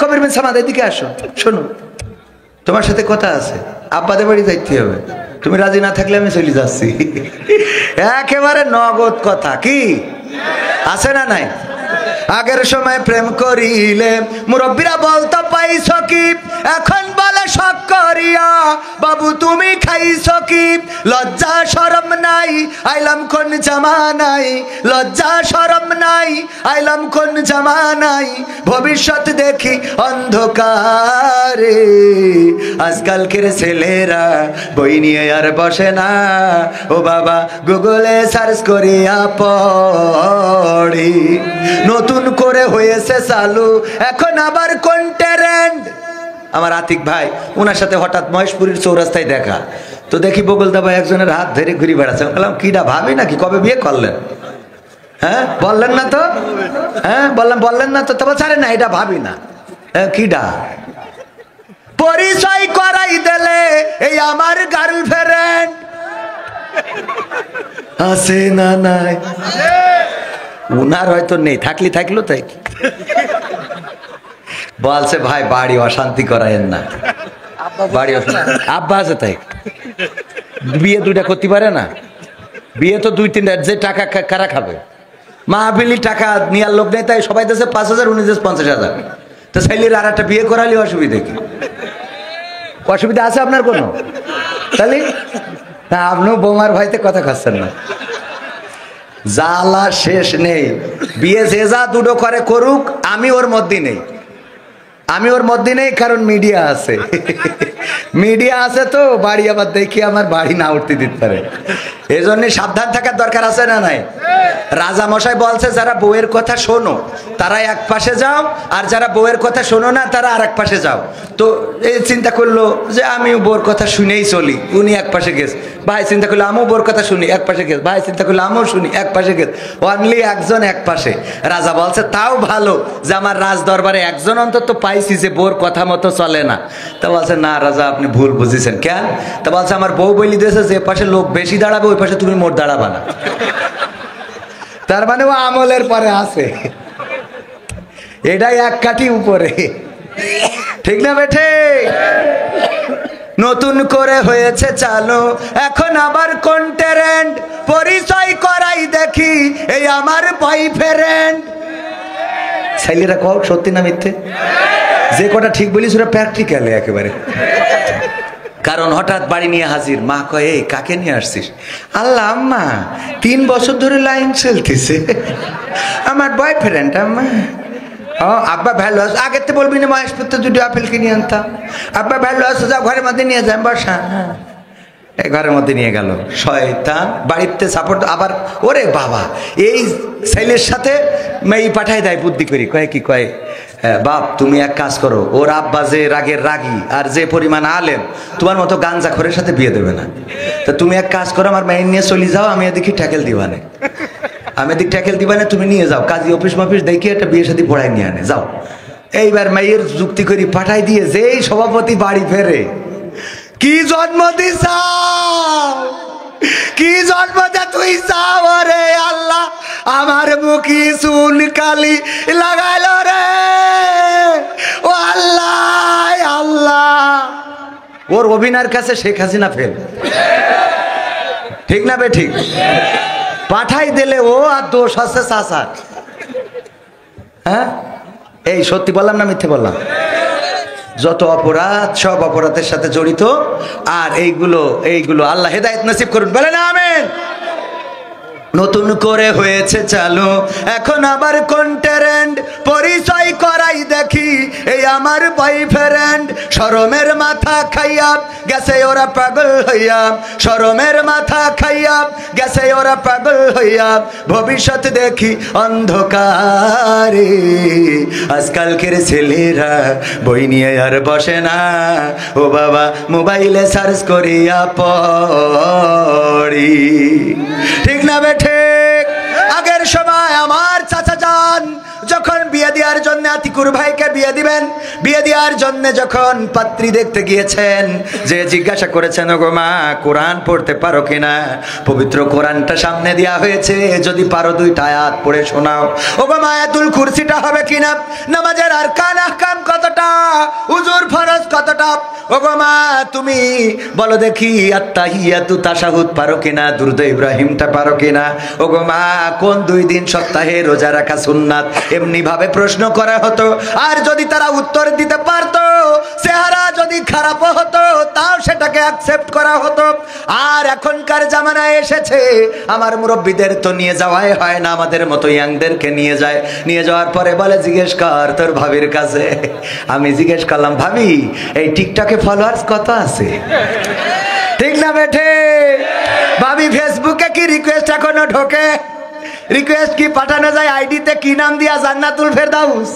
কবির বিন সামাদ এদিকে আসো, শোনো তোমার সাথে কথা আছে, আব্বাদের বাড়ি যাইতে হবে, তুমি রাজি না থাকলে আমি চলে যাচ্ছি। একেবারে নগদ কথা, কি আছে না নাই? আগের সময় প্রেম করিলে মুরব্বীরা বলতো পাইছো কি, এখন বলে শখ করিয়া বাবু তুমি খাইছো কি। লজ্জা শরম নাই আইলাম কোন জামানাই, লজ্জা শরম নাই আইলাম কোন জামানাই, ভবিষ্যৎ দেখি অন্ধকারে। আজকালকের ছেলেরা বই নিয়ে আর বসে না, ও বাবা গুগলে সার্চ করিয়া পড়ি। নতুন করে হয়েছে চালু এখন আবার কোন ট্রেন্ড। আমার আতিক ভাই, ওনার সাথে হঠাৎ মহেশপুরের চৌরাস্তায় দেখা, তো দেখি বকুলদা ভাই একজনের হাত ধরে ঘুরে বেড়াচ্ছে। বললাম কিডা, ভাবি নাকি? কবে বিয়ে করলেন? হ্যাঁ বললেন না তো? হ্যাঁ বললেন না তো? তবে ছাড়ে না, এটা ভাবি না। কিডা? পরিচয় করাই দিলে এই আমার গার্লফ্রেন্ড আছে না নাই? উনার হয়তো নেই, থাকলো তাই বলছে ভাই বাড়ি অশান্তি করায়েন না, বাড়ি আব্বা আছে তাই বিয়ে দুইটা করতে পারে না। বিয়ে তো দুই তিনটা, যে টাকা কারা খাবে? মাহবিলি টাকা নেওয়ার লোক নেই, তাই সবাই দেশে 5,000 উনি দেশে 50,000। তো ছেলের আর একটা বিয়ে করালে অসুবিধা কি? অসুবিধা আছে আপনার কোনো? তাহলে না, আপনিও বৌমার ভাইতে কথা খাচ্ছেন না, জ্বালা শেষ নেই। বিয়ে যে যা দুটো করে করুক, আমি ওর মধ্যে নেই, কারণ মিডিয়া আছে। মিডিয়া আছে তো বাড়ি আবার দেখি আমার বাড়ি না উঠতে দিতে পারে, এই জন্য সাবধান থাকার দরকার আছে না নাই? রাজা মশাই বলছে যারা বউয়ের কথা শোনো তারা এক পাশে যাও, আর যারা বউয়ের কথা শোনো না তারা আর এক পাশে যাও। তো এই চিন্তা করলো যে আমি বউর কথা শুনেই চলি, উনি এক পাশে গেছে। ভাই চিন্তা করলো আমিও বউর কথা শুনি, এক পাশে গেছে। ভাই চিন্তা করলো আমিও শুনি, এক পাশে গেছে। অনলি একজন এক পাশে। রাজা বলছে তাও ভালো যে আমার রাজ দরবারে একজন অন্তত পাইছি যে বউর কথা মতো চলে না। তা বলছে না রাজা আপনি ভুল বুঝেছেন। কেন? তা বলছে আমার বউ বলি দিয়েছে যে পাশে লোক বেশি দাঁড়াবে ওই পাশে তুমি মোট দাঁড়াবা না। তার মানে ও আমলের পরে আছে, এটাই এক কাঠি উপরে, ঠিক না বেঠে? নতুন করে হয়েছে চালু এখন আবার কোন ট্রেন্ড, পরিচয় করাই দেখি এই আমার বয়ফ্রেন্ড। ছেলেরা কও সত্যি না মিথ্যে? যে কটা ঠিক বলিস ওরা প্র্যাকটিক্যালে একেবারে। কারণ হঠাৎ বাড়ি নিয়ে হাজির, মা কয় এই কাকে নিয়ে আসছিস? আল্লাহ আম্মা 3 বছর ধরে লাইন চলতেছে, আমার বয়ফ্রেন্ড আম্মা। ও আব্বা ভালো আছে, আগের তো বলবি না মহেশপুরতে 2টি আপেল কিনে আনতাম। আব্বা ভালো আছে, যাও ঘরের মধ্যে নিয়ে যান বসা। এই ঘরের মধ্যে নিয়ে গেল শয়তান, বাড়িতে সাপোর্ট আবার। ওরে বাবা, এই ছেলের সাথে মেয়ে পাঠায় দেয় বুদ্ধি করি। কয় কি কয়, বাপ তুমি এক কাজ করো, ওর আব্বা যে রাগের রাগী আর যে পরিমাণ আলেম, তোমার মতো গাঞ্জাখোরের সাথে বিয়ে দেবে না। তা তুমি এক কাজ করো, আমার মেয়ে নিয়ে চলে যাও, আমি এদিকে ট্যাকেল দিবানে, তুমি নিয়ে যাও, কাজী অফিস মফিস দেখি একটা বিয়ে সাথে পড়াই নিয়ে আনে যাও। এইবার মেয়ের যুক্তি করি পাঠাই দিয়ে যেই সভাপতি বাড়ি ফেরে, কি জন্ম দিছাও, কি জন্ম দে তুই চাও রে আল্লাহ, আমার মুখি চুল কালি লাগাইল রে ও আল্লাহ আল্লাহ। ওর অভিনয়ের কাছে শেখ হাসিনা ফেল, ঠিক না বে ঠিক? পাঠাই দিলে ও আর দোষ আছে চাচার। হ্যাঁ এই সত্যি বললাম না মিথ্যে বললাম? যত অপরাধ সব অপরাধের সাথে জড়িত। আর এইগুলো আল্লাহ হেদায়েত নসিব করুন, বলেন আমিন। নতুন করে হয়েছে চালু এখন আবার কোন ট্রেন্ড, পরিচয় করাই দেখি এই আমার বয়ফ্রেন্ড। শরমের মাথা খাইয়া গেছে ওরা পাগল হইয়া, শরমের মাথা খাইয়া গেছে ওরা পাগল হইয়া, ভবিষ্যৎ দেখি অন্ধকারে। আজকালকের ছেলেরা বই নিয়ে আর বসে না, ও বাবা মোবাইলে সার্চ করিয়া পড়ি, ঠিক না বে ঠিক? আগের সময় আমার চাচা যান যখন বিয়ে দেওয়ার জন্য আতিকুর ভাইকে বিয়ে দিবেন, বিয়ে দেওয়ার জন্য যখন পাত্রী দেখতে গিয়েছেন, যে জিজ্ঞাসা করেছেন ওগো মা কোরআন পড়তে পারো কিনা? পবিত্র কোরআনটা সামনে দেওয়া হয়েছে, যদি পারো 2টা আয়াত পড়ে শোনাও। ওগো মা আয়াতুল কুরসিটা হবে কিনা? নামাজের আরকান আহকাম কত ওগো মা তুমি বলো দেখি আত্তাহিয়াতু তাশাহুদ পারো কিনা, দুরূদ ইব্রাহিমটা পারো কিনা? ওগো মা কোন 2 দিন সপ্তাহে রোজা রাখা সুন্নাত? এমনি ভাবে প্রশ্ন করা হতো। আর যদি তারা উত্তর দিতে পারতো, চেহারা যদি খারাপ হতো, তাও সেটাকে অ্যাকসেপ্ট করা হতো। আর এখনকার জামানায় এসেছে আমার মুরব্বীদের তো নিয়ে যাওয়াই হয় না, আমাদের মতো ইয়াংদেরকে নিয়ে যায়। নিয়ে যাওয়ার পরে বলে জিজ্ঞেস কর তোর ভাবির কাছে। আমি জিজ্ঞেস করলাম ভাবি এই টিকটকে ফলোয়ার্স কত আছে? ঠিক না বেঠে? ভাবি ফেসবুকে কি রিকোয়েস্ট এখনো ঢোকে? রিকোয়েস্ট কি পাঠানো যায় আইডিতে? কি নাম দিয়া? জান্নাতুল ফেরদাউস।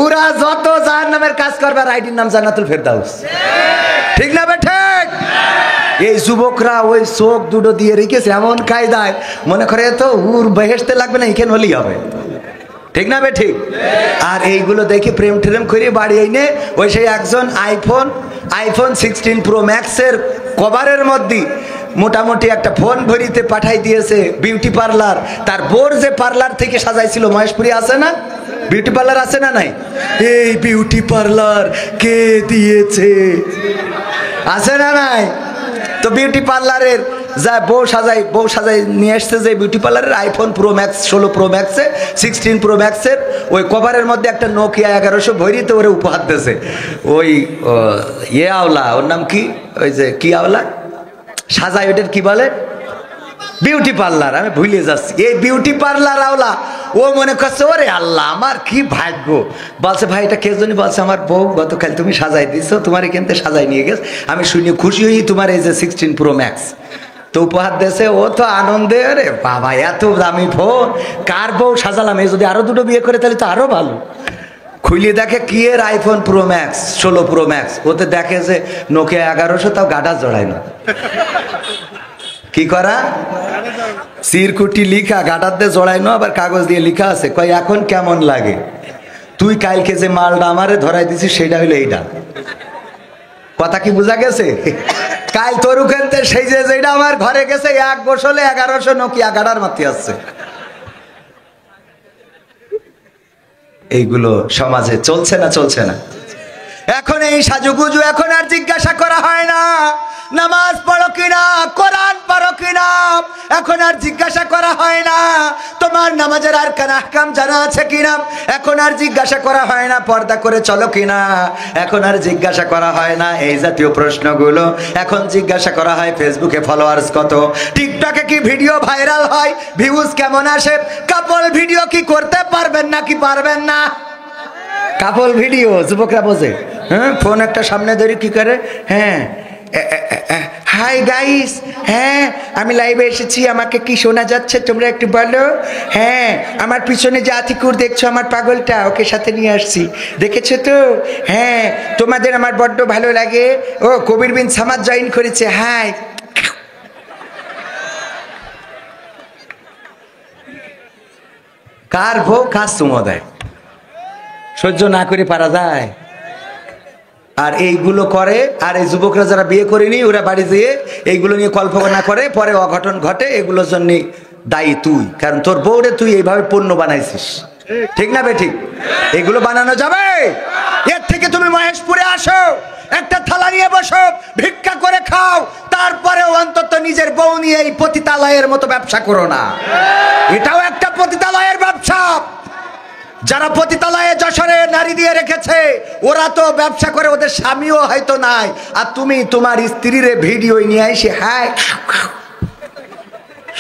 ওরা যত জাহান্নামের কাজ করবে আর আইডির নাম জান্নাতুল ফেরদাউস। ঠিক না বেঠে? এই যুবকরা ওই চোখ দুটো দিয়ে রেখেছে এমন কায়দায়, মনে করে তো হুর বেহেশতে লাগবে না, এখানে হলেই হবে। ঠিক না বে ঠিক? আর এইগুলো দেখে প্রেম টেম করে বাড়ি এনে ওই সেই একজন আইফোন 16 প্রো ম্যাক্সের কভারের মধ্যে মোটামুটি একটা ফোন ভরিতে পাঠাই দিয়েছে বিউটি পার্লার। তার বোর যে পার্লার থেকে সাজাইছিল, মহেশপুরি আছে না বিউটি পার্লার, আছে না নাই? এই বিউটি পার্লার কে দিয়েছে? আছে না নাই? তো বিউটি পার্লারের যা বউ সাজাই নিয়ে আসছে, যে বিউটি পার্লারের আইফোন প্রো ম্যাক্স 16 প্রো ম্যাক্সে 16 প্রো ম্যাক্সের ওই কভারের মধ্যে একটা নোকিয়া 1100 ভরিতে ওরে উপহার দিয়েছে। ওই আওলা, ওর নাম কি, ওই যে কি আওলা সাজাই, ওটার কি বলে? Beauty parlour. আমি ভুলে যাচ্ছি। এই বিউটি পার্লার আওলা ও মনে করছে ওরে আল্লাহ আমার কি ভাগ্য। বলছে ভাই এটা কে জানি? বলছে আমার বউ, গতকাল তুমি সাজাই দিছো, তোমার এখান থেকে সাজাই নিয়ে গেছে। আমি শুনে খুশি হই তোমার এই যে 16 প্রো ম্যাক্স তো উপহার দিয়েছে। ও তো আনন্দে, আরে বাবা এত দামি ফোন, কার বউ সাজালাম, এই যদি আরো 2টো বিয়ে করে তাহলে তো আরো ভালো। খুলিয়ে দেখে কি এর iPhone pro max 16 pro max, ওতে দেখে যে নোকিয়া 1100, তাও গাডা জড়ায় না। কি করা? সিরকুটি লিখা, গাডার দিয়ে জড়ায় না, আবার কাগজ দিয়ে লিখা আছে, কয় এখন কেমন লাগে? তুই কালকে যে মালটা আমারে ধরাই দিছিস সেটা হইলো এইটা। কথা কি বোঝা গেছে? কাল তোর ওখানতে সেই যেটা আমার ঘরে গেছে 1 গোসলে 1100 নোকিয়া গাডার মাতি আসছে। এইগুলো সমাজে চলছে না? চলছে না? এখন এই সাজুগুজু এখন আর জিজ্ঞাসা করা হয় না নামাজ পড়ো কিনা, কোরআন পড়ো কিনা, এখন আর জিজ্ঞাসা করা হয় না তোমার নামাজের আর কান আহকাম জানা আছে কিনা, এখন আর জিজ্ঞাসা করা হয় না পর্দা করে চলো কিনা, এখন আর জিজ্ঞাসা করা হয় না এই জাতীয় প্রশ্নগুলো। এখন জিজ্ঞাসা করা হয় ফেসবুকে ফলোয়ার্স কত, টিকটকে কি ভিডিও ভাইরাল হয়, ভিউজ কেমন আসে, কাপল ভিডিও কি করতে পারবেন না কি পারবেন না? কাপল ভিডিও যুবকরা বোঝে। হ্যাঁ, ফোন একটা সামনে ধরে কি করে, হ্যাঁ হাই গাইস, হ্যাঁ আমি লাইভে এসেছি, আমাকে কি শোনা যাচ্ছে তোমরা একটু বলো? হ্যাঁ আমার পিছনে যে আতিকুর দেখছো আমার পাগলটা, ওকে সাথে নিয়ে আসছি, দেখেছো তো? হ্যাঁ তোমাদের আমার বড্ড ভালো লাগে, ও কবির বিন সামাদ জয়েন করেছে, হাই। কার ভোগ কাজ চুমো দেয়, সহ্য না করে পারা যায়? আর এইগুলো করে। আর এই যুবকরা যারা বিয়ে করেনি ওরা বাড়ি যেয়ে এইগুলো নিয়ে কল্পনা করে, পরে অঘটন ঘটে। এগুলোর জন্য দায়ী তুই, কারণ তোর বউরে তুই এইভাবে পণ্য বানাইছিস। ঠিক না বে ঠিক? এগুলো বানানো যাবে? এর থেকে তুমি মহেশপুরে আসো, একটা থালা নিয়ে বসো, ভিক্ষা করে খাও, তারপরে অন্তত নিজের বউ নিয়ে এই পতিতালয়ের মতো ব্যবসা করো না। এটাও একটা পতিতালয়ের ব্যবসা। যারা পতিতালয়ে যশোরে নারী দিয়ে রেখেছে ওরা তো ব্যবসা করে, ওদের স্বামীও হয়তো নাই, আর তুমি তোমার স্ত্রীর ভিডিও নিয়ে এসে হায়,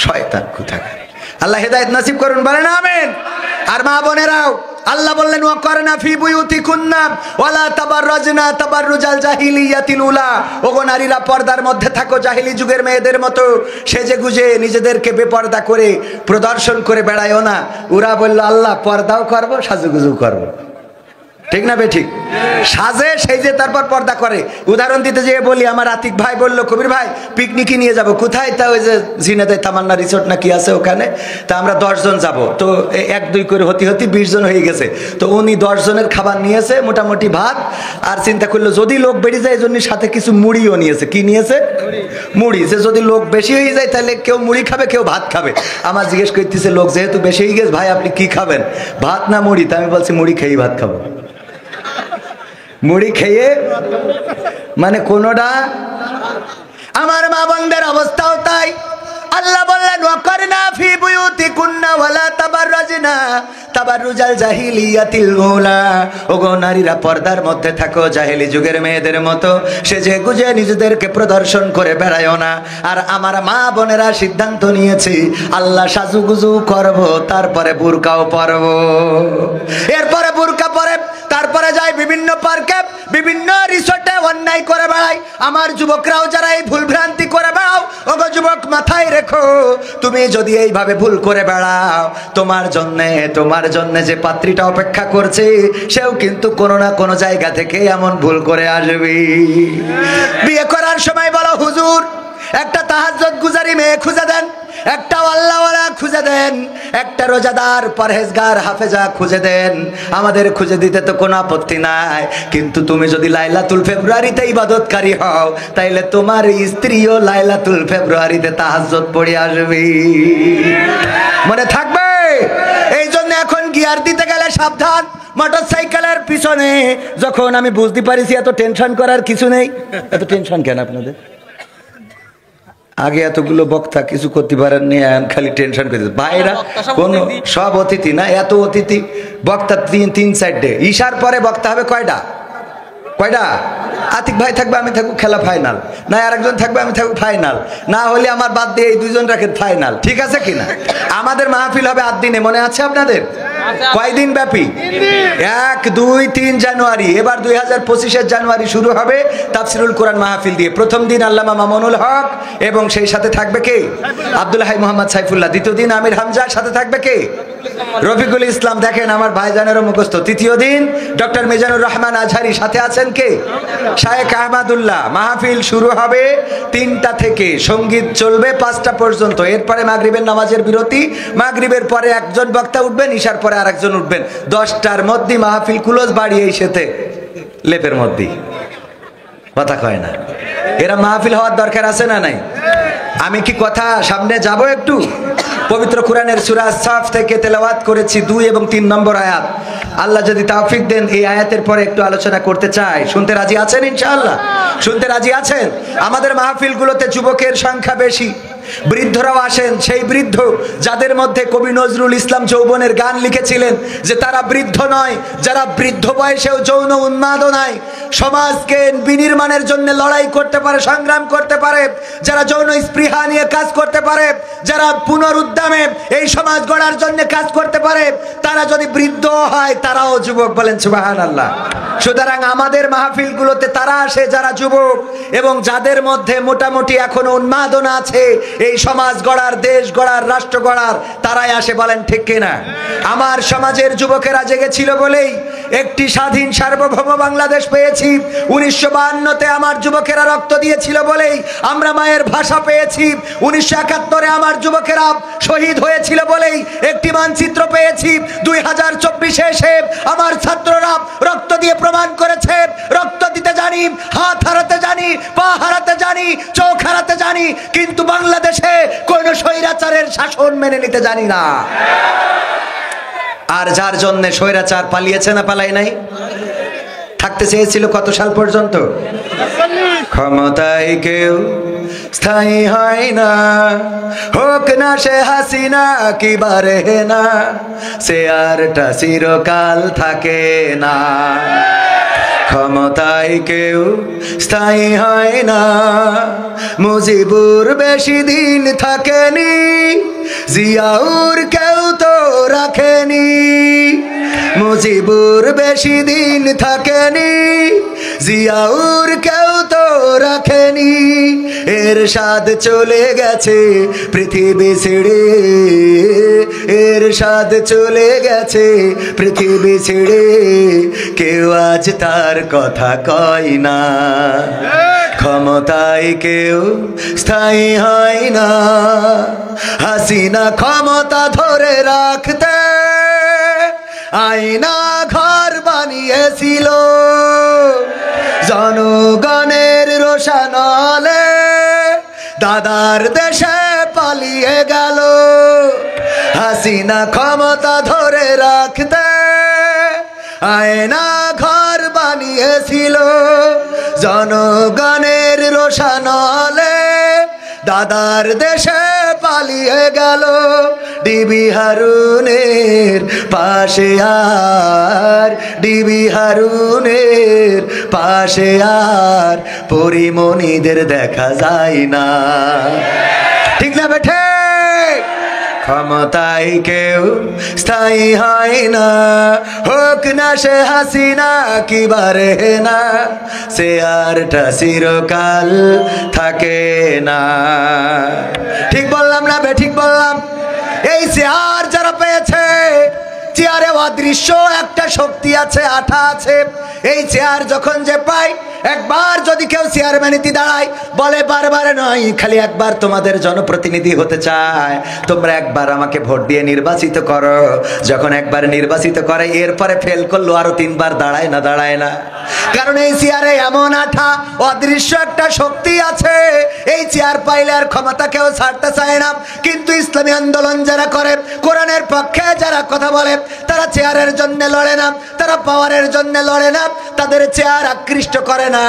শয়তান কোথাকার। আল্লাহ হেদায়েত নসিব করুন, বলেন আমিন। আর মা বোনেরাও আল্লাহ বললেন ওয়াকরনা ফি বুয়ুতিকুন্না ওয়ালা তাবাররাজনা তাবাররুজাল জাহিলিয়াতিল উলা, ওগো নারীরা পর্দার মধ্যে থাকো, জাহিলি যুগের মেয়েদের মতো সেজে গুজে নিজেদেরকে বেপর্দা করে প্রদর্শন করে বেড়ায়ও না। ওরা বলল আল্লাহ পর্দাও করবো সাজুগুজু করবো। ঠিক না বে ঠিক? সাজে সেই যে তারপর পর্দা করে। উদাহরণ দিতে যেয়ে বলি, আমার আতিক ভাই বললো কবির ভাই পিকনিকে নিয়ে যাব। কোথায়? তা ওই যে ঝিনাইদহ তামান্না রিসোর্ট না কি আছে ওখানে, তা আমরা 10 জন যাব। তো 1-2 করে হতে 20 জন হয়ে গেছে। তো উনি 10 জনের খাবার নিয়েছে, মোটামুটি ভাত, আর চিন্তা করলো যদি লোক বেড়ে যায় এই জন্য সাথে কিছু মুড়িও নিয়েছে। কি নিয়েছে? মুড়ি। যে যদি লোক বেশি হয়ে যায় তাহলে কেউ মুড়ি খাবে কেউ ভাত খাবে। আমার জিজ্ঞেস করতেছে লোক যেহেতু বেশি হয়ে গেছে ভাই আপনি কি খাবেন, ভাত না মুড়ি? তা আমি বলছি মুড়ি খেয়েই ভাত খাবো। মুড়ি খেয়ে মানে কোনটা। আমার মা বোনদের অবস্থাও তাই। আল্লাহ বললেন ওয়াকারনা ফি বুয়ুতিকুন্না ওয়ালা তাবাররাজনা তাবাররুজাল জাহিলিয়াতিল উলা। ওগো নারীরা পর্দার মধ্যে থাকো, জাহেলি যুগের মেয়েদের মতো সেজে গুজে নিজেদেরকে প্রদর্শন করে বেড়ায়ও না। আর আমার মা বোনেরা সিদ্ধান্ত নিয়েছি আল্লাহ সাজুগুজু করব, তারপরে বুরকাও পরব। এরপরে বুরকা পরে তারপরে যাই বিভিন্ন পার্কে বিভিন্ন রিসোর্টে অন্যায় করে বেড়াই। আমার যুবকরাও যারা এই ভুল ভ্রান্তি করে বেড়াও, ওগো যুবক মাথায় রেখো, তুমি যদি এইভাবে ভুল করে বেড়াও তোমার জন্য যে পাত্রীটা অপেক্ষা করছে সেও কিন্তু কোনো না কোনো জায়গা থেকে এমন ভুল করে আসবে। বিয়ে করার সময় বলো হুজুর একটা তাহাজ্জুদ গুজারি মেয়ে খুঁজে দেন, একটা আল্লাহওয়ালা খুঁজে দেন, একটা রোজাদার পরহেজগার হাফেজা খুঁজে দেন। আমাদের খুঁজে দিতে তো কোনো আপত্তি নাই, কিন্তু তুমি যদি লাইলাতুল ফেব্রুয়ারিতে ইবাদতকারী হও তাইলে তোমার স্ত্রীও লাইলাতুল ফেব্রুয়ারিতে তাহাজ্জুদ পড়ে আসবে। মনে থাকবে? এই জন্য এখন গিয়ার দিতে গেলে সাবধান। মোটরসাইকেলের পিছনে যখন আমি বুঝতে পারিছি এত টেনশন করার কিছু নেই। এত টেনশন কেন আপনাদের? আগে এতগুলো বক্তা কিছু করতে পারেন নি, খালি টেনশন করে ভাইরা কোন সব অতিথি না, এত অতিথি বক্তা তিন সাইডে। ঈশার পরে বক্তা হবে কয়টা? আতিক ভাই থাকবে, আমি থাকবো খেলা ফাইনাল, না আরেকজন থাকবে আমি থাকবো ফাইনাল, না হলে আমার বাদ দিয়ে এই দুইজন রাখে ফাইনাল। ঠিক আছে কিনা? আমাদের মাহফিল হবে 8 দিনে, মনে আছে আপনাদের? কয়দিন ব্যাপী? 1, 2, 3 জানুয়ারি। এবার 2025 জানুয়ারি শুরু হবে তাফসিরুল কোরআন মাহফিল দিয়ে। প্রথম দিন আল্লামা মামুনুল হক এবং সেই সাথে থাকবে কে? আব্দুল হাই মোহাম্মদ সাইফুল্লাহ। দ্বিতীয় দিন আমির হামজা, সাথে থাকবে কে? রফিকুল ইসলাম। দেখেন আমার ভাইজানেরও মুখস্থ। তৃতীয় দিন ডক্টর মিজানুর রহমান আজহারি, সাথে আছেন কে? শায়েখ আহমদুল্লাহ। মাহফিল শুরু হবে 3টা থেকে, সঙ্গীত চলবে 5টা পর্যন্ত। এরপরে মাগরিবের নামাজের বিরতি, মাগরিবের পরে একজন বক্তা উঠবেন, ঈশার পরে আরেকজন উঠবেন। 10টার মধ্যে মাহফিল ক্লোজ। বাড়ি এই সাথে লেপের মধ্যে কথা কয় না। এরা মাহফিল হওয়ার দরকার আছে না নাই? আমি কি কথা সামনে যাব একটু? পবিত্র কোরআনের সূরা সাফ থেকে তেলাওয়াত করেছি 2 এবং 3 নম্বর আয়াত। আল্লাহ যদি তৌফিক দেন এই আয়াতের পরে একটু আলোচনা করতে চাই। শুনতে রাজি আছেন ইনশাআল্লাহ? শুনতে রাজি আছেন? আমাদের মাহফিলগুলোতে যুবকের সংখ্যা বেশি, বৃদ্ধরাও আসেন। সেই বৃদ্ধ যাদের মধ্যে কবি নজরুল ইসলাম যৌবনের গান লিখেছিলেন যে তারা বৃদ্ধ নয়, যারা বৃদ্ধ বয়সেও যৌন উন্মাদনায় সমাজকে বিনির্মাণের জন্য লড়াই করতে পারে, সংগ্রাম করতে পারে, যারা যৌন স্পৃহা নিয়ে কাজ করতে পারে, যারা পুনরুদ্যমে এই সমাজ গড়ার জন্য কাজ করতে পারে, তারা যদি বৃদ্ধ হয় তারাও যুবক। বলেন সুবহানাল্লাহ। সুতরাং আমাদের মাহফিলগুলোতে তারা আসে যারা যুবক এবং যাদের মধ্যে মোটামুটি এখনো উন্মাদনা আছে এই সমাজ গড়ার, দেশ গড়ার, রাষ্ট্র গড়ার, তারাই আসে। বলেন ঠিক কিনা? আমার সমাজের যুবকেরা জেগেছিল বলেই একটি স্বাধীন সার্বভৌম বাংলাদেশ পেয়েছি। 1952-তে আমার যুবকেরা রক্ত দিয়েছিল বলেই আমরা মায়ের ভাষা পেয়েছি। 1971-এ আমার যুবকেরা শহীদ হয়েছিল বলেই একটি মানচিত্র পেয়েছি। 2024-এ এসে আমার ছাত্ররা রক্ত দিয়ে প্রমাণ করেছে রক্ত দিতে জানি, হাত হারাতে জানি, পা হারাতে জানি, চোখ হারাতে জানি, কিন্তু বাংলাদেশে কোন স্বৈরাচারের শাসন মেনে নিতে জানি না। আর যার জন্য স্বৈরাচার পালিয়েছে না পালাই নাই, থাকতে চেয়েছিল কত সাল পর্যন্ত? ক্ষমতায় কেউ স্থায়ী হয় না, হোক না সে হাসিনা কি বারে না, সে আরটা চিরকাল থাকে না। ক্ষমতায় কেউ স্থায়ী হয় না, মুজিবুর বেশি দিন থাকেনি, জিয়াউর কেউ তো রাখেনি। মুজিবুর বেশি দিন থাকেনি, জিয়াউর কেউ তো রাখেনি। এরশাদ চলে গেছে পৃথিবী ছেড়ে, এরশাদ চলে গেছে পৃথিবী ছেড়ে, কেউ আজ তার কথা কয় না। ক্ষমতায় কেউ স্থায়ী হয় না, হাসিনা ক্ষমতা ধরে রাখতে আয়না ঘর বানিয়েছিল, জনগণের রোশানলে দাদার দেশে পালিয়ে গেল। হাসিনা ক্ষমতা ধরে রাখতে আয়না ঘর বানিয়েছিল, জনগণের রোশানলে দাদার দেশে পালিয়ে গেল ডিবি হারুনের পাশে আর, ডিবি হারুনের পাশে আর পরিমণিদের দেখা যায় না। ঠিক না বেঠে? ক্ষমতায় কেউ স্থায়ী হয় না, হোক না সে হাসিনা কি বারে না, সে আরটা চিরকাল থাকে না। ঠিক বললাম না বে? ঠিক বললাম? এই চেয়ার যারা পেয়েছে, চেয়ারে অদৃশ্য একটা শক্তি আছে, আঠা আছে। এই চেয়ার যখন যে পায়, একবার যদি কেউ চেয়ারম্যানিতে দাঁড়ায়, বলে বারবার নয়, খালি একবার তোমাদের জনপ্রতিনিধি হতে চায়, তোমরা একবার আমাকে ভোট দিয়ে নির্বাচিত করো। যখন একবার নির্বাচিত করে, এরপরে ফেল করলো আরো 3 বার দাঁড়ায় না, দাঁড়ায় না। কারণ এই চেয়ারে এমন আঠা, অদৃশ্য একটা শক্তি আছে। এই চেয়ার পাইলে আর ক্ষমতা কেউ ছাড়তে চায় না। কিন্তু ইসলামী আন্দোলন যারা করে, কোরআনের পক্ষে যারা কথা বলে, তারা চেয়ারের জন্য লড়ে না, তারা পাওয়ারের জন্য লড়ে না, তাদের চেয়ার আকৃষ্ট করে না,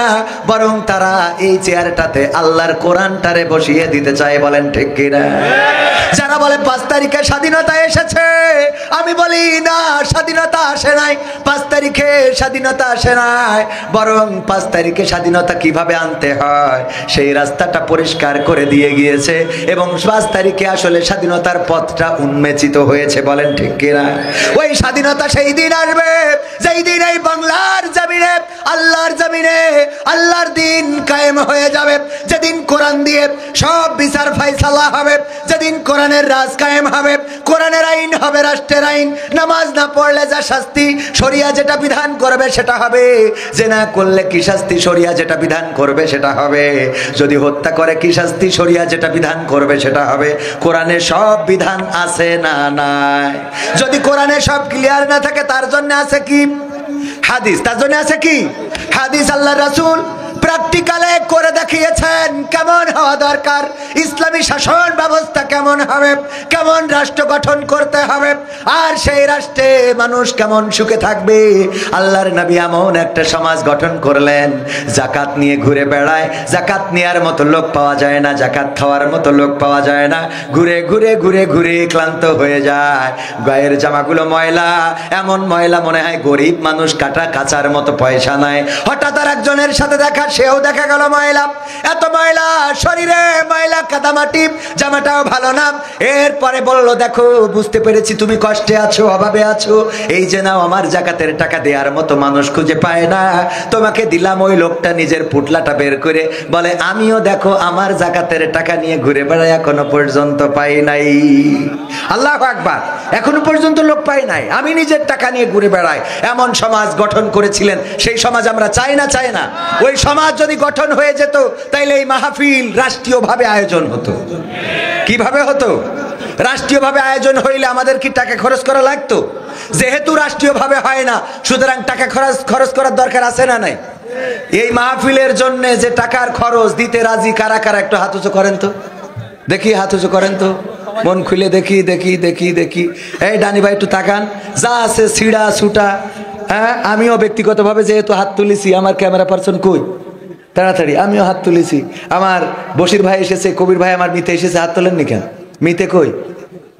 বরং তারা এই চেয়ারটাতে আল্লাহর কোরআনটারে বসিয়ে দিতে চায়। বলেন ঠিক কিনা? যারা বলে 5 তারিখে স্বাধীনতা এসেছে, আমি বলি না, স্বাধীনতা আসে নাই। 5 তারিখে স্বাধীনতা আসে নাই, বরং 5 তারিখে স্বাধীনতা কিভাবে আনতে হয় সেই রাস্তাটা পরিষ্কার করে দিয়ে গিয়েছে, এবং 5 তারিখে আসলে স্বাধীনতার পথটা উন্মোচিত হয়েছে। বলেন ঠিক কিনা? ওই স্বাধীনতা সেই দিন আসবে যেই দিন এই বাংলার জমিনে, আল্লাহর জমিনে আল্লাহর দিন কায়েম হয়ে যাবে, যেদিন কোরআন দিয়ে সব বিচার ফায়সালা হবে, যেদিন কোরআনের রাজ কায়েম হবে, কোরআনের আইন হবে রাষ্ট্রের আইন। নামাজ না পড়লে যা শাস্তি, শরিয়া যেটা বিধান করবে সেটা হবে। জেনা করলে কি শাস্তি, শরিয়া যেটা বিধান করবে সেটা হবে। যদি হত্যা করে কি শাস্তি, শরিয়া যেটা বিধান করবে সেটা হবে। কোরআনে সব বিধান আছে না নাই? যদি কোরআনে সব ক্লিয়ার না থাকে, তার জন্য আছে কি? হাদিস। তার জন্য আছে কি? হাদিস। আল্লাহ রাসূল প্র্যাকটিক্যালে করে দেখিয়েছেন কেমন হওয়া দরকার, ইসলামী শাসন ব্যবস্থা কেমন হবে, কেমন রাষ্ট্র গঠন করতে হবে, আর সেই রাষ্ট্রে মানুষ কেমন সুখে থাকবে। আল্লাহর নবী এমন একটা সমাজ গঠন করলেন, যাকাত নিয়ে ঘুরে বেড়ায়, যাকাত নেওয়ার মতো লোক পাওয়া যায় না, যাকাত খাওয়ার মতো লোক পাওয়া যায় না, ঘুরে ঘুরে ঘুরে ঘুরে ক্লান্ত হয়ে যায়। গায়ের জামাগুলো ময়লা, এমন ময়লা মনে হয় গরিব মানুষ কাটা কাচার মতো পয়সা নাই। হঠাৎ আর একজনের সাথে দেখা, সেও দেখা গেল ময়লা, এত ময়লা, শরীরে ময়লা, কাদামাটি, জামাটাও ভালো না। এরপরে বলল, দেখো বুঝতে পেরেছি তুমি কষ্টে আছো, অভাবে আছো, এই যে নাও আমার যাকাতের টাকা দেওয়ার মতো মানুষ খুঁজে পায় না, তোমাকে দিলাম। ওই লোকটা নিজের পুটলাটা বের করে বলে, আমিও দেখো আমার যাকাতের টাকা নিয়ে ঘুরে বেড়াই, এখনো পর্যন্ত পাই নাই। আল্লাহু আকবার। এখনো পর্যন্ত লোক পাই নাই, আমি নিজের টাকা নিয়ে ঘুরে বেড়াই। এমন সমাজ গঠন করেছিলেন। সেই সমাজ আমরা চাই না, চাই না? ওই সমাজ যদি গঠন হয়ে যেত, তাইলে এই মাহফিল রাষ্ট্রীয়ভাবে আয়োজন হতো। কিভাবে হতো? রাষ্ট্রীয়ভাবে আয়োজন হইলে আমাদের কি টাকা খরচ করা লাগতো? যেহেতু রাষ্ট্রীয়ভাবে হয় না, সুতরাং টাকা খরচ করার দরকার আছে না নাই? এই মাহফিলের জন্য যে টাকার খরচ দিতে রাজি কারা কারা, একটু হাত উঁচু করেন তো দেখি, হাত উঁচু করেন তো, মন খুলে দেখি দেখি দেখি দেখি। এই ডানি ভাই একটু তাকান, যা আছে ছিড়া ছুটা। হ্যাঁ, আমিও ব্যক্তিগতভাবে যেহেতু হাত তুলেছি, আমার ক্যামেরা পার্সন কই? তাড়াতাড়ি, আমিও হাত তুলেছি। আমার বশির ভাই এসেছে, কবির ভাই, আমার মিতে এসেছে, হাত তোলেননি কেন? মিতে কই?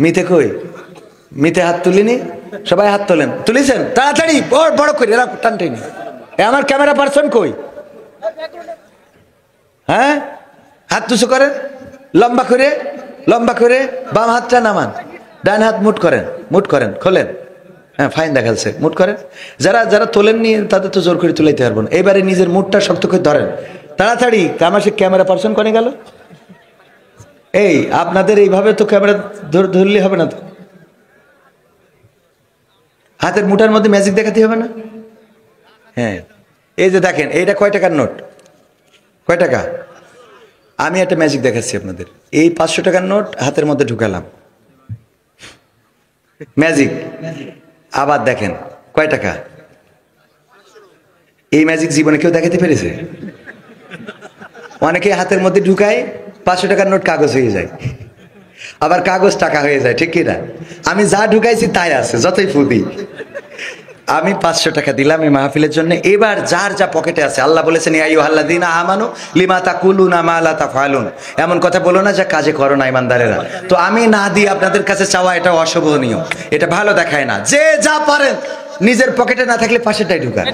মিতে কই? মিতে হাত তুলিনি? সবাই হাত তোলেন। তুলেছেন? তাড়াতাড়ি বড় করে এরা টান টেনে। আমার ক্যামেরা পার্সন কই? হ্যাঁ, হাত তুসু করেন, লম্বা করে, লম্বা করে। বাম হাতটা নামান, ডান হাত মুট করেন, মুট করেন, খোলেন। হ্যাঁ, ফাইন দেখাচ্ছে, মুট করেন। যারা যারা তোলেননি তাদের তো জোর করে তুলাইতে পারবো না। এবারে নিজের মুটটা শক্ত করে ধরেন, তাড়াতাড়ি। আমার সে ক্যামেরা পার্সন করে গেল। এই আপনাদের এইভাবে তো ক্যামেরা ধরলে হবে না তো, হাতের মুঠার মধ্যে ম্যাজিক দেখাতে হবে না? হ্যাঁ, এই যে দেখেন, এইটা কয় টাকার নোট? কয় টাকা? আমি একটা ম্যাজিক দেখাচ্ছি আপনাদের। এই 500 টাকার নোট হাতের মধ্যে ঢুকালাম, ম্যাজিক। আবার দেখেন কয় টাকা। এই ম্যাজিক জীবনে কেউ দেখাতে পেরেছে? অনেকে হাতের মধ্যে ঢুকায়, 500 টাকার নোট কাগজ হয়ে যায়, আবার কাগজ টাকা হয়ে যায়, ঠিক কিনা? আমি যা ঢুকাইছি তাই আছে, যতই ফুদি। আমি 500 টাকা দিলাম এই মাহফিলের জন্য। এবার যার যা পকেটে আছে, আল্লাহ বলেছেন ইয়া আইয়ুহাল্লাযীনা আমানু লিমা তাকুলুনা মা লা তাফআলুন, এমন কথা বলো না যা কাজে করো না ইমানদারেরা। তো আমি না দিয়ে আপনাদের কাছে চাওয়া এটা অশোভনীয়, এটা ভালো দেখায় না। যে যা পারেন নিজের পকেটে না থাকলে পাশেরটাই ঢুকান।